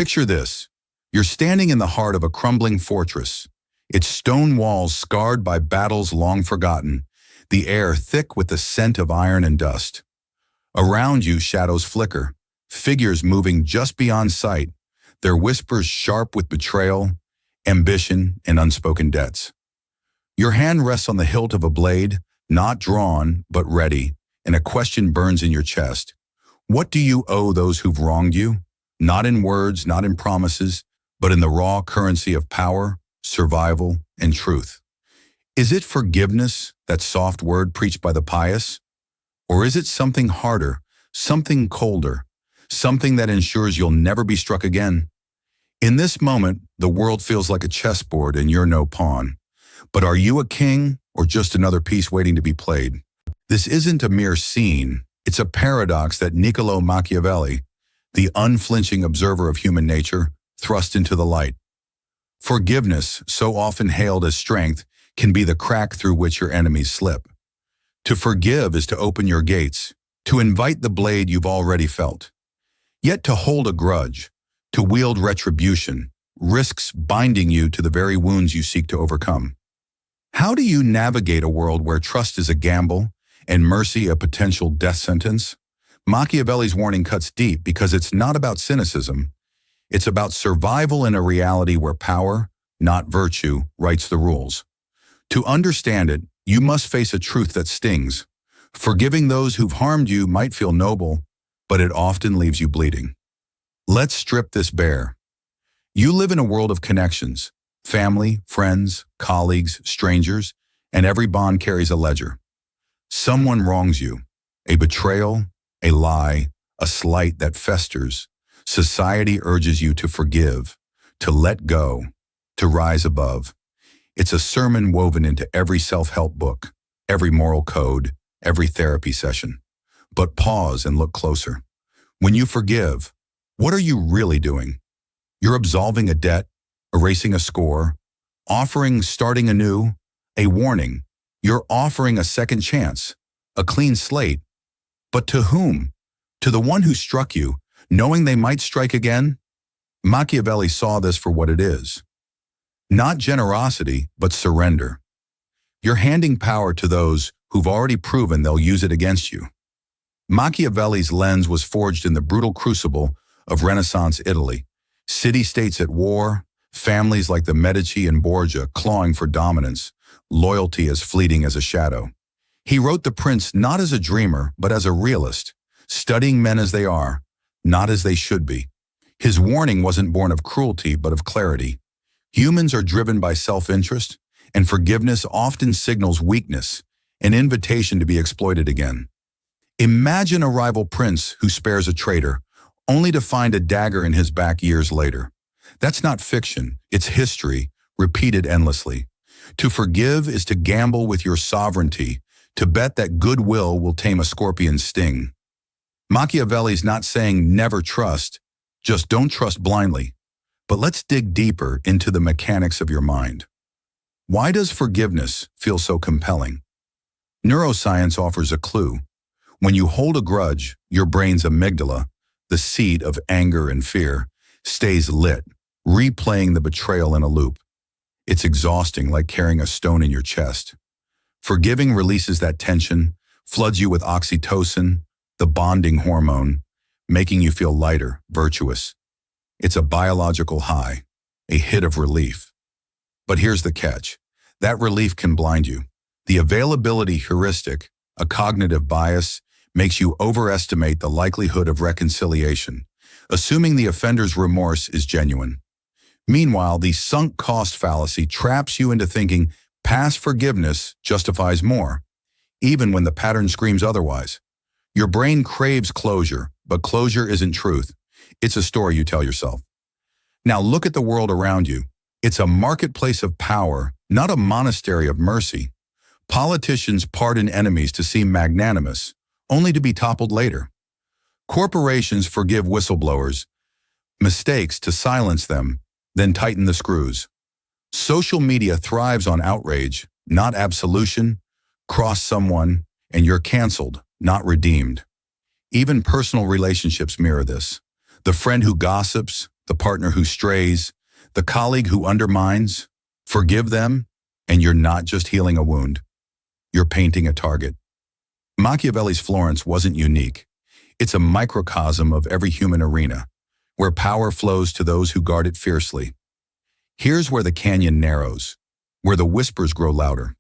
Picture this. You're standing in the heart of a crumbling fortress, its stone walls scarred by battles long forgotten, the air thick with the scent of iron and dust. Around you, shadows flicker, figures moving just beyond sight, their whispers sharp with betrayal, ambition, and unspoken debts. Your hand rests on the hilt of a blade, not drawn, but ready, and a question burns in your chest. What do you owe those who've wronged you? Not in words, not in promises, but in the raw currency of power, survival, and truth. Is it forgiveness, that soft word preached by the pious? Or is it something harder, something colder, something that ensures you'll never be struck again? In this moment, the world feels like a chessboard and you're no pawn. But are you a king or just another piece waiting to be played? This isn't a mere scene. It's a paradox that Niccolò Machiavelli, the unflinching observer of human nature, thrust into the light. Forgiveness, so often hailed as strength, can be the crack through which your enemies slip. To forgive is to open your gates, to invite the blade you've already felt. Yet to hold a grudge, to wield retribution, risks binding you to the very wounds you seek to overcome. How do you navigate a world where trust is a gamble and mercy a potential death sentence? Machiavelli's warning cuts deep because it's not about cynicism. It's about survival in a reality where power, not virtue, writes the rules. To understand it, you must face a truth that stings. Forgiving those who've harmed you might feel noble, but it often leaves you bleeding. Let's strip this bare. You live in a world of connections, family, friends, colleagues, strangers, and every bond carries a ledger. Someone wrongs you, a betrayal, a lie, a slight that festers. Society urges you to forgive, to let go, to rise above. It's a sermon woven into every self-help book, every moral code, every therapy session. But pause and look closer. When you forgive, what are you really doing? You're absolving a debt, erasing a score, starting anew, a warning. You're offering a second chance, a clean slate. But to whom? To the one who struck you, knowing they might strike again? Machiavelli saw this for what it is. Not generosity, but surrender. You're handing power to those who've already proven they'll use it against you. Machiavelli's lens was forged in the brutal crucible of Renaissance Italy. City-states at war, families like the Medici and Borgia clawing for dominance, loyalty as fleeting as a shadow. He wrote The Prince not as a dreamer, but as a realist, studying men as they are, not as they should be. His warning wasn't born of cruelty, but of clarity. Humans are driven by self-interest, and forgiveness often signals weakness, an invitation to be exploited again. Imagine a rival prince who spares a traitor, only to find a dagger in his back years later. That's not fiction, it's history, repeated endlessly. To forgive is to gamble with your sovereignty, to bet that goodwill will tame a scorpion's sting. Machiavelli's not saying never trust, just don't trust blindly. But let's dig deeper into the mechanics of your mind. Why does forgiveness feel so compelling? Neuroscience offers a clue. When you hold a grudge, your brain's amygdala, the seat of anger and fear, stays lit, replaying the betrayal in a loop. It's exhausting, like carrying a stone in your chest. Forgiving releases that tension, floods you with oxytocin, the bonding hormone, making you feel lighter, virtuous. It's a biological high, a hit of relief. But here's the catch. That relief can blind you. The availability heuristic, a cognitive bias, makes you overestimate the likelihood of reconciliation, assuming the offender's remorse is genuine. Meanwhile, the sunk cost fallacy traps you into thinking past forgiveness justifies more, even when the pattern screams otherwise. Your brain craves closure, but closure isn't truth. It's a story you tell yourself. Now look at the world around you. It's a marketplace of power, not a monastery of mercy. Politicians pardon enemies to seem magnanimous, only to be toppled later. Corporations forgive whistleblowers, mistakes to silence them, then tighten the screws. Social media thrives on outrage, not absolution. Cross someone, and you're canceled, not redeemed. Even personal relationships mirror this. The friend who gossips, the partner who strays, the colleague who undermines. Forgive them, and you're not just healing a wound. You're painting a target. Machiavelli's Florence wasn't unique. It's a microcosm of every human arena, where power flows to those who guard it fiercely. Here's where the canyon narrows, where the whispers grow louder.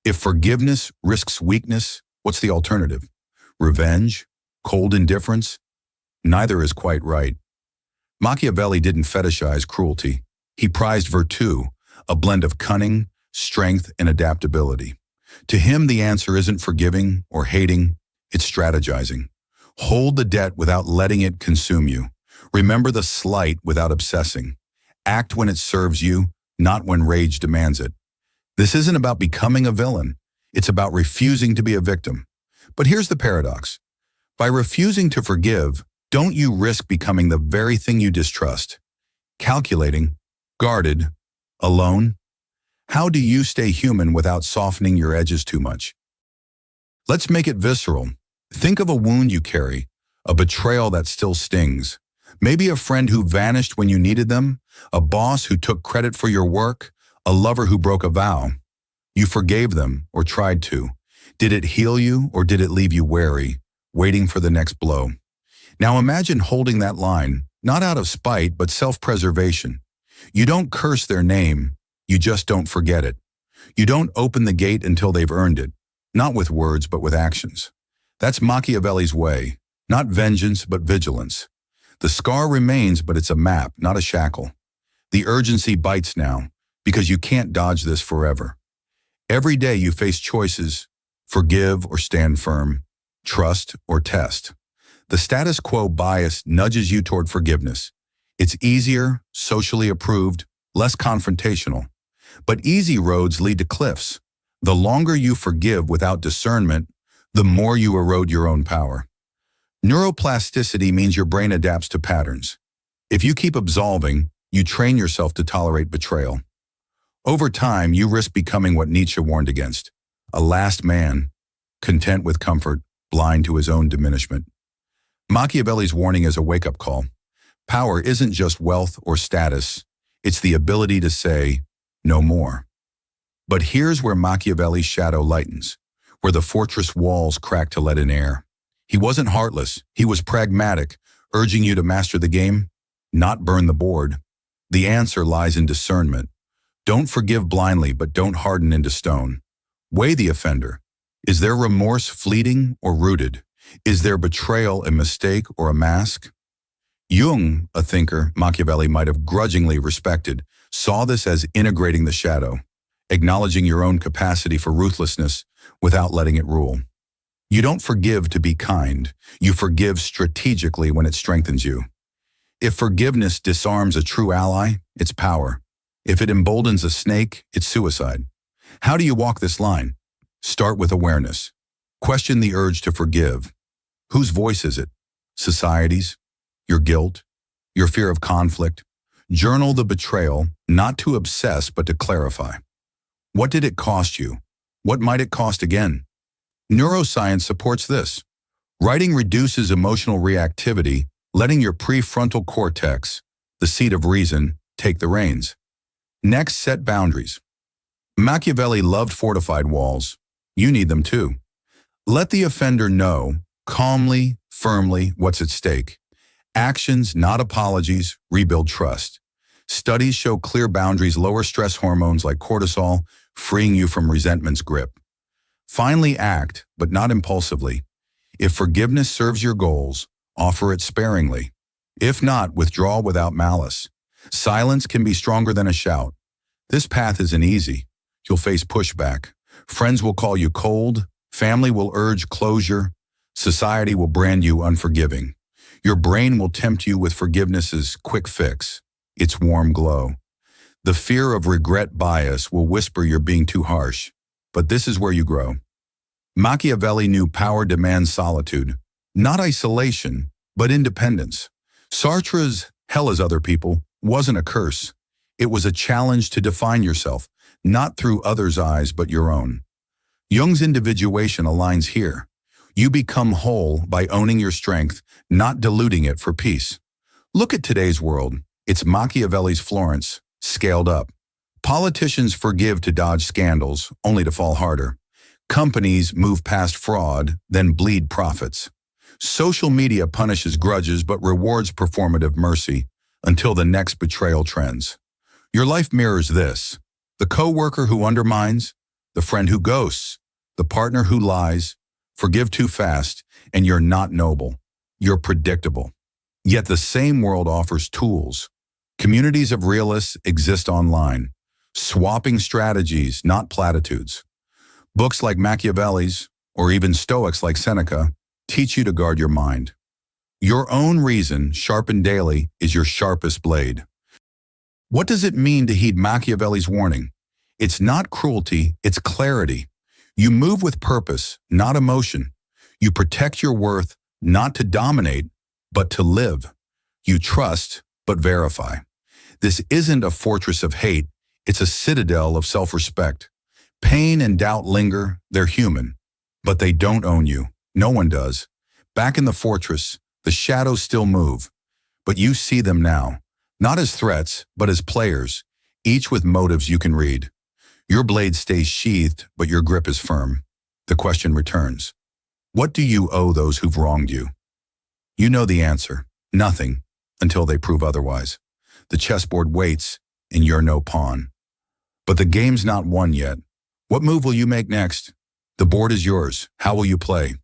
If forgiveness risks weakness, what's the alternative? Revenge? Cold indifference? Neither is quite right. Machiavelli didn't fetishize cruelty. He prized virtù, a blend of cunning, strength, and adaptability. To him, the answer isn't forgiving or hating, it's strategizing. Hold the debt without letting it consume you. Remember the slight without obsessing. Act when it serves you, not when rage demands it. This isn't about becoming a villain. It's about refusing to be a victim. But here's the paradox. By refusing to forgive, don't you risk becoming the very thing you distrust? Calculating, guarded, alone? How do you stay human without softening your edges too much? Let's make it visceral. Think of a wound you carry, a betrayal that still stings. Maybe a friend who vanished when you needed them, a boss who took credit for your work, a lover who broke a vow. You forgave them, or tried to. Did it heal you, or did it leave you wary, waiting for the next blow? Now imagine holding that line, not out of spite, but self-preservation. You don't curse their name, you just don't forget it. You don't open the gate until they've earned it, not with words, but with actions. That's Machiavelli's way, not vengeance, but vigilance. The scar remains, but it's a map, not a shackle. The urgency bites now, because you can't dodge this forever. Every day you face choices, forgive or stand firm, trust or test. The status quo bias nudges you toward forgiveness. It's easier, socially approved, less confrontational. But easy roads lead to cliffs. The longer you forgive without discernment, the more you erode your own power. Neuroplasticity means your brain adapts to patterns. If you keep absolving, you train yourself to tolerate betrayal. Over time, you risk becoming what Nietzsche warned against, a last man, content with comfort, blind to his own diminishment. Machiavelli's warning is a wake-up call. Power isn't just wealth or status, it's the ability to say, no more. But here's where Machiavelli's shadow lightens, where the fortress walls crack to let in air. He wasn't heartless, he was pragmatic, urging you to master the game, not burn the board. The answer lies in discernment. Don't forgive blindly, but don't harden into stone. Weigh the offender. Is their remorse fleeting or rooted? Is their betrayal a mistake or a mask? Jung, a thinker Machiavelli might have grudgingly respected, saw this as integrating the shadow, acknowledging your own capacity for ruthlessness without letting it rule. You don't forgive to be kind. You forgive strategically when it strengthens you. If forgiveness disarms a true ally, it's power. If it emboldens a snake, it's suicide. How do you walk this line? Start with awareness. Question the urge to forgive. Whose voice is it? Society's? Your guilt? Your fear of conflict? Journal the betrayal, not to obsess, but to clarify. What did it cost you? What might it cost again? Neuroscience supports this. Writing reduces emotional reactivity, letting your prefrontal cortex, the seat of reason, take the reins. Next, set boundaries. Machiavelli loved fortified walls. You need them too. Let the offender know, calmly, firmly, what's at stake. Actions, not apologies, rebuild trust. Studies show clear boundaries lower stress hormones like cortisol, freeing you from resentment's grip. Finally, act, but not impulsively. If forgiveness serves your goals, offer it sparingly. If not, withdraw without malice. Silence can be stronger than a shout. This path isn't easy. You'll face pushback. Friends will call you cold. Family will urge closure. Society will brand you unforgiving. Your brain will tempt you with forgiveness's quick fix, its warm glow. The fear of regret bias will whisper you're being too harsh. But this is where you grow. Machiavelli knew power demands solitude, not isolation, but independence. Sartre's hell as other people wasn't a curse. It was a challenge to define yourself, not through others' eyes, but your own. Jung's individuation aligns here. You become whole by owning your strength, not diluting it for peace. Look at today's world. It's Machiavelli's Florence, scaled up. Politicians forgive to dodge scandals, only to fall harder. Companies move past fraud, then bleed profits. Social media punishes grudges but rewards performative mercy until the next betrayal trends. Your life mirrors this: the coworker who undermines, the friend who ghosts, the partner who lies. Forgive too fast, and you're not noble. You're predictable. Yet the same world offers tools. Communities of realists exist online, swapping strategies, not platitudes. Books like Machiavelli's, or even Stoics like Seneca, teach you to guard your mind. Your own reason, sharpened daily, is your sharpest blade. What does it mean to heed Machiavelli's warning? It's not cruelty, it's clarity. You move with purpose, not emotion. You protect your worth, not to dominate, but to live. You trust, but verify. This isn't a fortress of hate, it's a citadel of self-respect. Pain and doubt linger, they're human, but they don't own you. No one does. Back in the fortress, the shadows still move, but you see them now, not as threats, but as players, each with motives you can read. Your blade stays sheathed, but your grip is firm. The question returns: what do you owe those who've wronged you? You know the answer: nothing, until they prove otherwise. The chessboard waits, and you're no pawn. But the game's not won yet. What move will you make next? The board is yours. How will you play?